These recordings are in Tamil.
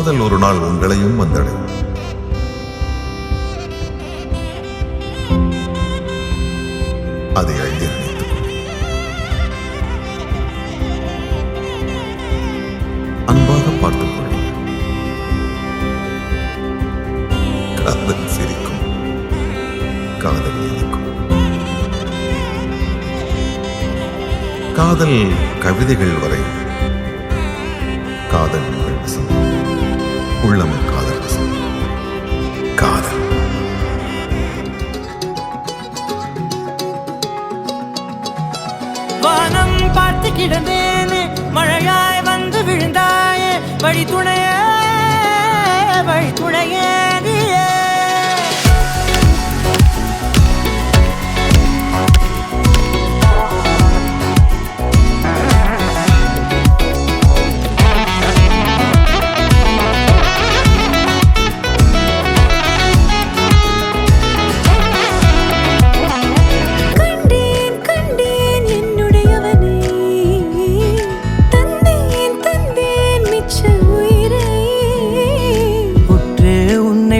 காதல் ஒரு நாள் உங்களையும் வந்தடையும். அதை அள்ளி அணைத்துக் அன்பாக பார்த்துக் கொள்ளுங்கள். காதல் சிரிக்கும், காதல் இனிக்கும். காதல் கவிதைகள் வரை காதல் உங்கள் வசம், உள்ளம் காதல் வசம். காதல் வானம் பார்த்து கிடந்தேனே, மழையாய் வந்து விழுந்தாயே, வழி துணையே நீயே.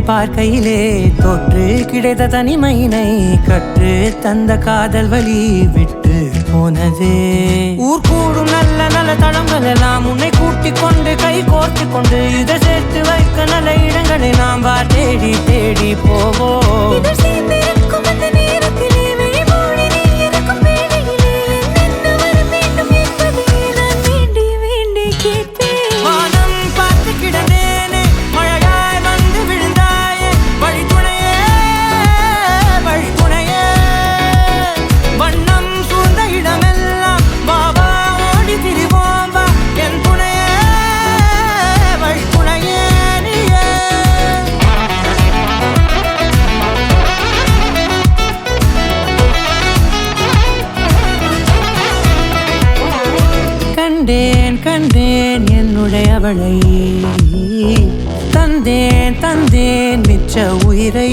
பார்க்கையிலே தொற்று கிடைத்த தனிமையினை கற்று தந்த காதல் வழி விட்டு போனதே. ஊர் கூடும் நல்ல நல்ல தளங்கள் எல்லாம் உன்னை கூட்டிக் கொண்டு கை கோர்த்து கொண்டு இதை சேர்த்து வைக்க நல்ல இடங்களை நாம் தேடி தேடி போவோம். கண்டேன் என்னுடையவளை, தந்தேன் மிச்ச உயிரை.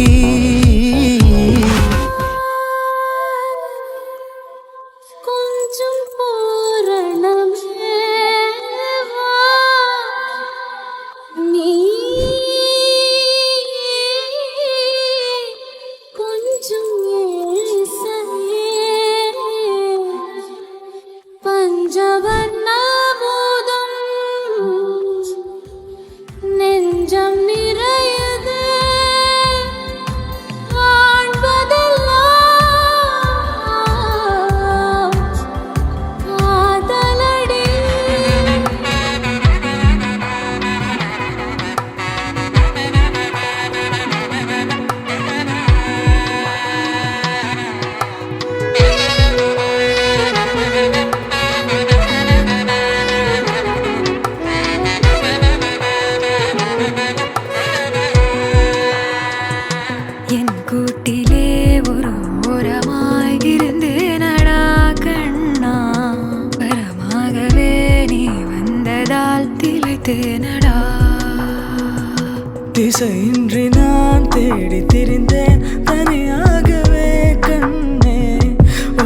திசையின்றி நான் தேடி திரிந்தேன் தனியாகவே கண்ணே,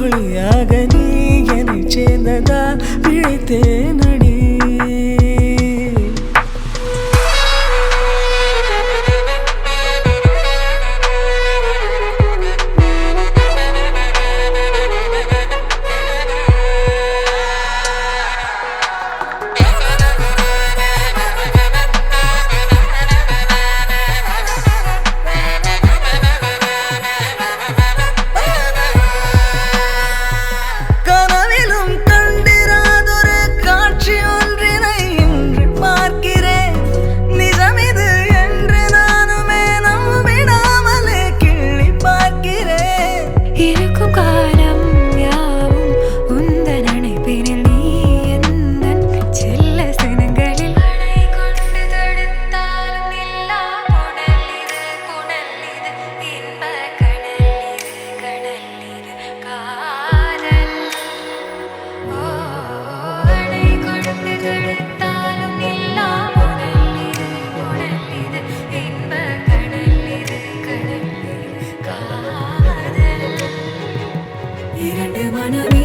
ஒளியாக நீ என்னை சேர்ந்ததால் பிழைத்தேன் அடி. இரண்டு மனமே